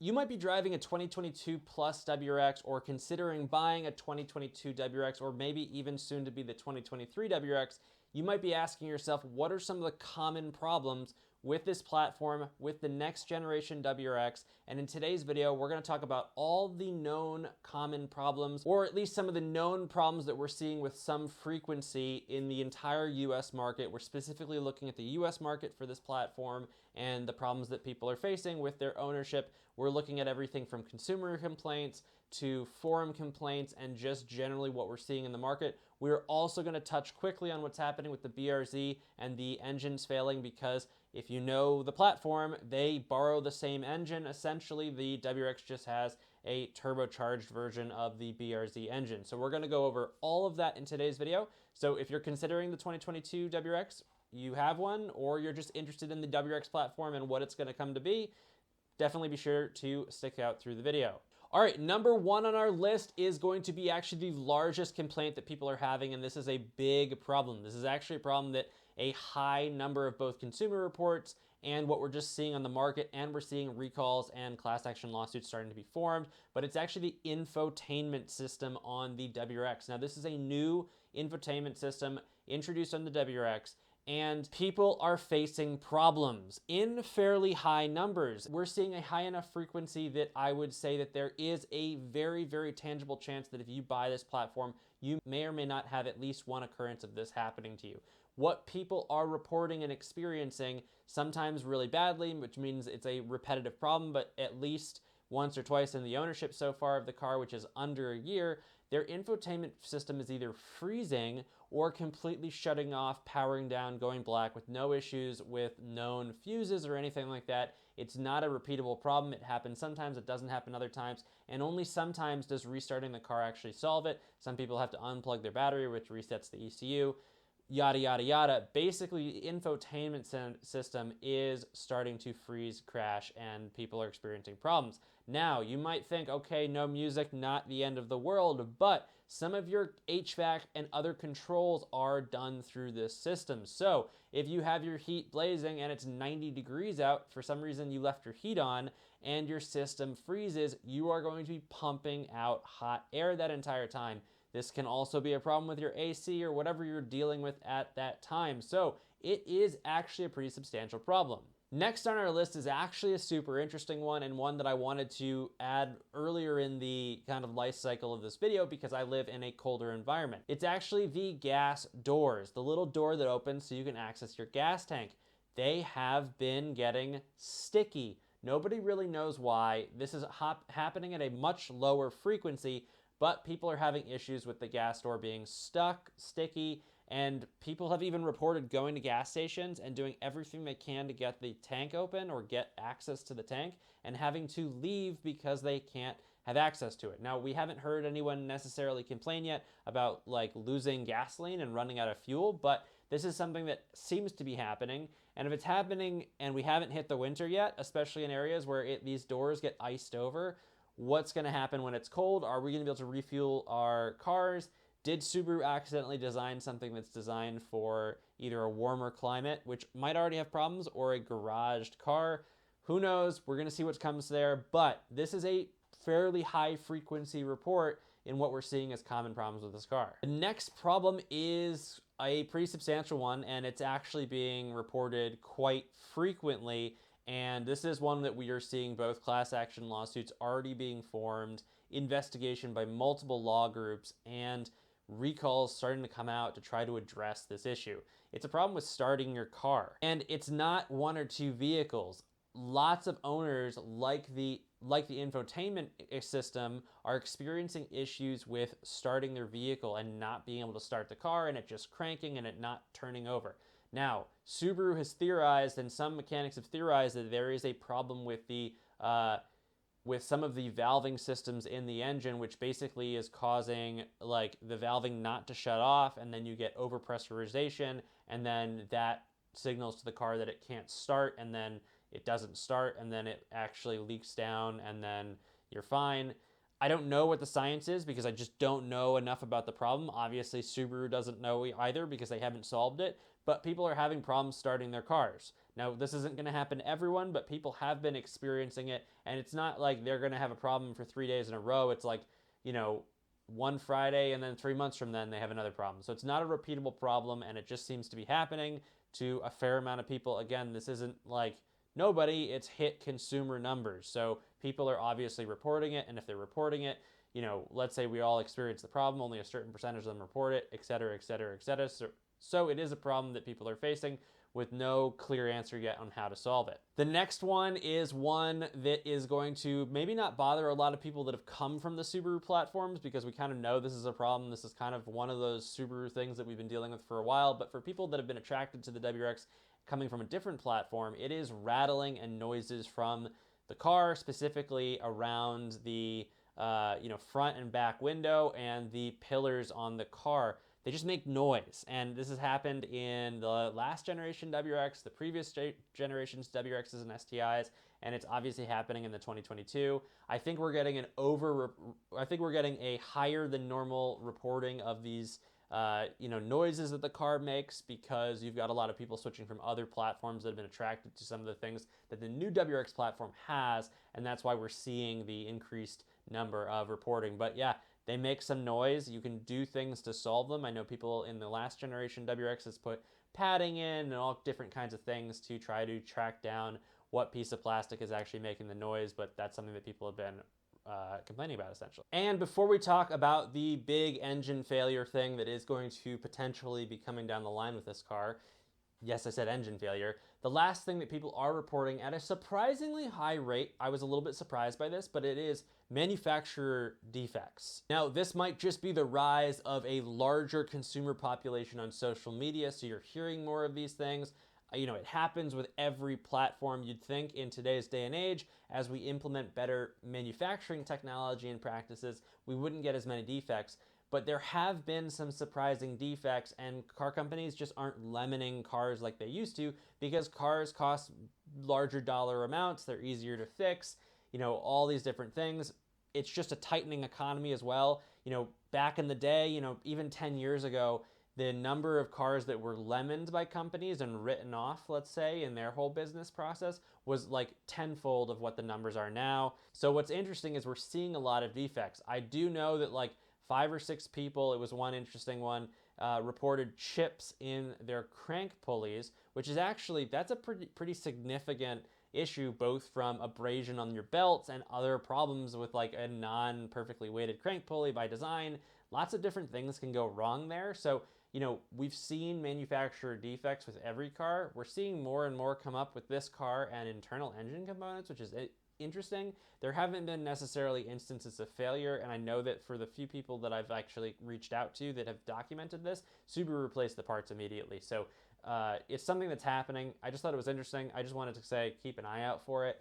You might be driving a 2022 plus WRX or considering buying a 2022 WRX or maybe even soon to be the 2023 WRX. You might be asking yourself, what are some of the common problems with this platform, with the next generation WRX? And in today's video, we're going to talk about all the known common problems, or at least some of the known problems that we're seeing with some frequency in the entire US market. We're specifically looking at the US market for this platform and the problems that people are facing with their ownership. We're looking at everything from consumer complaints to forum complaints and just generally what we're seeing in the market. We're also going to touch quickly on what's happening with the BRZ and the engines failing, because if you know the platform, they borrow the same engine. Essentially, the WRX just has a turbocharged version of the BRZ engine. So we're going to go over all of that in today's video. So if you're considering the 2022 WRX, you have one, or you're just interested in the WRX platform and what it's going to come to be, definitely be sure to stick out through the video. All right, number one on our list is going to be actually the largest complaint that people are having, and this is a big problem. This is actually a problem that a high number of both consumer reports and what we're just seeing on the market, and we're seeing recalls and class action lawsuits starting to be formed, but it's actually the infotainment system on the WRX. Now, this is a new infotainment system introduced on the WRX, and people are facing problems in fairly high numbers. We're seeing a high enough frequency that I would say that there is a very, very tangible chance that if you buy this platform, you may or may not have at least one occurrence of this happening to you. What people are reporting and experiencing, sometimes really badly, which means it's a repetitive problem, but at least once or twice in the ownership so far of the car, which is under a year, their infotainment system is either freezing or completely shutting off, powering down, going black with no issues with known fuses or anything like that. It's not a repeatable problem. It happens sometimes, it doesn't happen other times, and only sometimes does restarting the car actually solve it. Some people have to unplug their battery, which resets the ECU. Yada, yada, yada. Basically, the infotainment system is starting to freeze, crash, and people are experiencing problems. Now, you might think, okay, no music, not the end of the world, but some of your HVAC and other controls are done through this system. So if you have your heat blazing and it's 90 degrees out, for some reason you left your heat on and your system freezes, you are going to be pumping out hot air that entire time. This can also be a problem with your AC or whatever you're dealing with at that time. So it is actually a pretty substantial problem. Next on our list is actually a super interesting one, and one that I wanted to add earlier in the kind of life cycle of this video because I live in a colder environment. It's actually the gas doors, the little door that opens so you can access your gas tank. They have been getting sticky. Nobody really knows why. This is happening at a much lower frequency, but people are having issues with the gas door being stuck, sticky, and people have even reported going to gas stations and doing everything they can to get the tank open or get access to the tank and having to leave because they can't have access to it. Now, we haven't heard anyone necessarily complain yet about like losing gasoline and running out of fuel, but this is something that seems to be happening. And if it's happening and we haven't hit the winter yet, especially in areas where these doors get iced over, what's going to happen when it's cold? Are we going to be able to refuel our cars? Did Subaru accidentally design something that's designed for either a warmer climate, which might already have problems, or a garaged car? Who knows? We're going to see what comes there, but this is a fairly high frequency report in what we're seeing as common problems with this car. The next problem is a pretty substantial one, and it's actually being reported quite frequently. And this is one that we are seeing both class action lawsuits already being formed, investigation by multiple law groups, and recalls starting to come out to try to address this issue. It's a problem with starting your car. And it's not one or two vehicles. Lots of owners, like the infotainment system, are experiencing issues with starting their vehicle and not being able to start the car, and it just cranking and it not turning over. Now, Subaru has theorized, and some mechanics have theorized, that there is a problem with with some of the valving systems in the engine, which basically is causing like the valving not to shut off, and then you get overpressurization, and then that signals to the car that it can't start, and then it doesn't start, and then it actually leaks down, and then you're fine. I don't know what the science is because I just don't know enough about the problem. Obviously, Subaru doesn't know either because they haven't solved it, but people are having problems starting their cars. Now, this isn't going to happen to everyone, but people have been experiencing it, and it's not like they're going to have a problem for 3 days in a row. It's like, you know, one Friday and then 3 months from then they have another problem. So it's not a repeatable problem, and it just seems to be happening to a fair amount of people. Again, this isn't like nobody, it's hit consumer numbers. So people are obviously reporting it, and if they're reporting it, you know, let's say we all experience the problem, only a certain percentage of them report it, et cetera, et cetera, et cetera. So it is a problem that people are facing with no clear answer yet on how to solve it. The next one is one that is going to maybe not bother a lot of people that have come from the Subaru platforms, because we kind of know this is a problem. This is kind of one of those Subaru things that we've been dealing with for a while. But for people that have been attracted to the WRX coming from a different platform, it is rattling and noises from the car, specifically around the front and back window and the pillars on the car. They just make noise, and this has happened in the last generation WRX, the previous generations WRXs and STIs, and it's obviously happening in the 2022. I think we're getting a higher than normal reporting of these noises that the car makes, because you've got a lot of people switching from other platforms that have been attracted to some of the things that the new WRX platform has, and that's why we're seeing the increased number of reporting. But yeah, they make some noise. You can do things to solve them. I know people in the last generation WRXs put padding in and all different kinds of things to try to track down what piece of plastic is actually making the noise, but that's something that people have been complaining about, essentially. And before we talk about the big engine failure thing that is going to potentially be coming down the line with this car, yes, I said engine failure, the last thing that people are reporting at a surprisingly high rate, I was a little bit surprised by this, but it is manufacturer defects. Now, this might just be the rise of a larger consumer population on social media, so you're hearing more of these things. You know, it happens with every platform, you'd think, in today's day and age. As we implement better manufacturing technology and practices, we wouldn't get as many defects. But there have been some surprising defects, and car companies just aren't lemoning cars like they used to, because cars cost larger dollar amounts, they're easier to fix, you know, all these different things. It's just a tightening economy as well. You know, back in the day, you know, even 10 years ago, the number of cars that were lemoned by companies and written off, let's say, in their whole business process was like tenfold of what the numbers are now. So what's interesting is we're seeing a lot of defects. I do know that like 5 or 6 people, it was one interesting one, reported chips in their crank pulleys, which is actually, that's a pretty significant issue, both from abrasion on your belts and other problems with like a non-perfectly weighted crank pulley by design. Lots of different things can go wrong there. So, you know, we've seen manufacturer defects with every car. We're seeing more and more come up with this car and internal engine components, which is interesting. There haven't been necessarily instances of failure, and I know that for the few people that I've actually reached out to that have documented this, Subaru replaced the parts immediately. So it's something that's happening. I just thought it was interesting. I just wanted to say keep an eye out for it.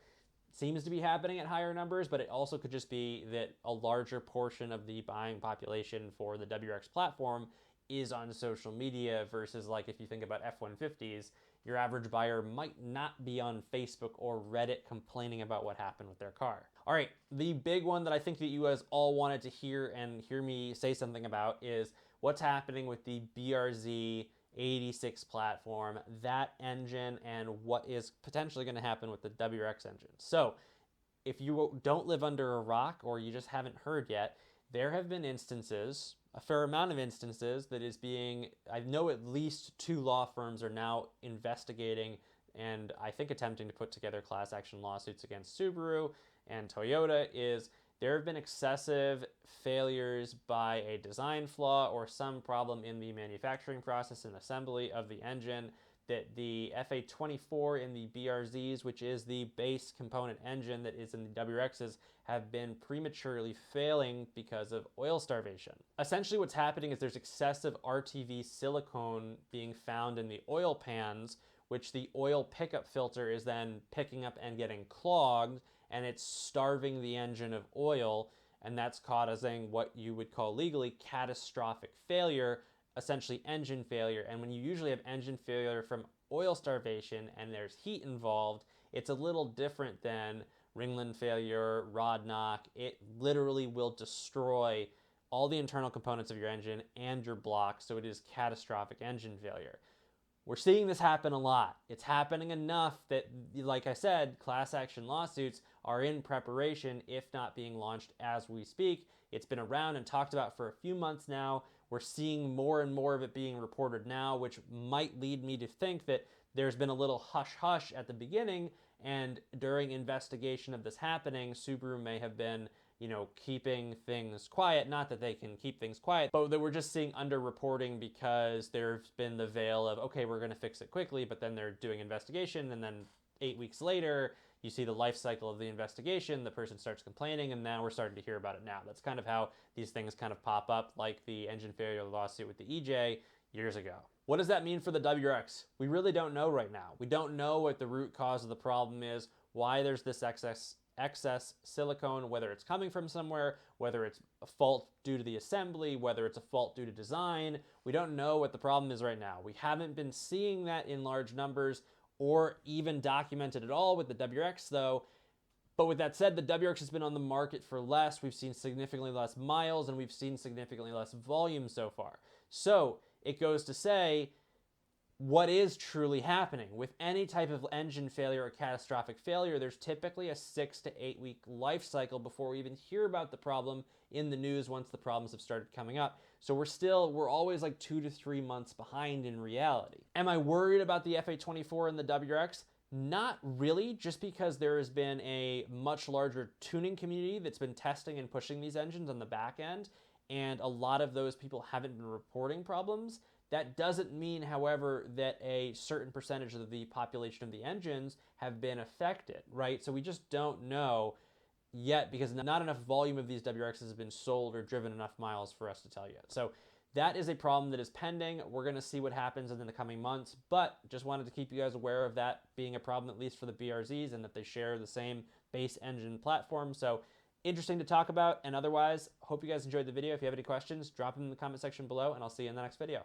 Seems to be happening at higher numbers, but it also could just be that a larger portion of the buying population for the WRX platform is on social media, versus like if you think about F-150s, your average buyer might not be on Facebook or Reddit complaining about what happened with their car. All right, the big one that I think that you guys all wanted to hear and hear me say something about is what's happening with the BRZ 86 platform, that engine, and what is potentially going to happen with the WRX engine. So if you don't live under a rock or you just haven't heard yet, there have been instances, a fair amount of instances, that is being, I know at least 2 law firms are now investigating and I think attempting to put together class action lawsuits against Subaru and Toyota, is there have been excessive failures by a design flaw or some problem in the manufacturing process and assembly of the engine, that the FA24 in the BRZs, which is the base component engine that is in the WRXs, have been prematurely failing because of oil starvation. Essentially what's happening is there's excessive RTV silicone being found in the oil pans, which the oil pickup filter is then picking up and getting clogged, and it's starving the engine of oil, and that's causing what you would call legally catastrophic failure, essentially engine failure. And when you usually have engine failure from oil starvation and there's heat involved, it's a little different than ringland failure, rod knock. It literally will destroy all the internal components of your engine and your block, so it is catastrophic engine failure. We're seeing this happen a lot. It's happening enough that, like I said, class action lawsuits are in preparation, if not being launched as we speak. It's been around and talked about for a few months now. We're seeing more and more of it being reported now, which might lead me to think that there's been a little hush-hush at the beginning, and during investigation of this happening, Subaru may have been, keeping things quiet. Not that they can keep things quiet, but that we're just seeing underreporting because there's been the veil of, okay, we're going to fix it quickly, but then they're doing investigation, and then 8 weeks later, you see the life cycle of the investigation, the person starts complaining, and now we're starting to hear about it now. That's kind of how these things kind of pop up, like the engine failure lawsuit with the EJ years ago. What does that mean for the WRX? We really don't know right now. We don't know what the root cause of the problem is, why there's this excess silicone, whether it's coming from somewhere, whether it's a fault due to the assembly, whether it's a fault due to design. We don't know what the problem is right now. We haven't been seeing that in large numbers or even documented at all with the WRX though. But with that said, the WRX has been on the market for less. We've seen significantly less miles, and we've seen significantly less volume so far. So it goes to say, what is truly happening? With any type of engine failure or catastrophic failure, there's typically a 6 to 8 week life cycle before we even hear about the problem in the news once the problems have started coming up. So we're always like 2 to 3 months behind in reality. Am I worried about the FA24 and the WRX? Not really, just because there has been a much larger tuning community that's been testing and pushing these engines on the back end, and a lot of those people haven't been reporting problems. That doesn't mean, however, that a certain percentage of the population of the engines have been affected, right? So we just don't know yet, because not enough volume of these WRXs has been sold or driven enough miles for us to tell you. So that is a problem that is pending. We're going to see what happens in the coming months, but just wanted to keep you guys aware of that being a problem, at least for the BRZs, and that they share the same base engine platform. So interesting to talk about, and otherwise, hope you guys enjoyed the video. If you have any questions, drop them in the comment section below, and I'll see you in the next video.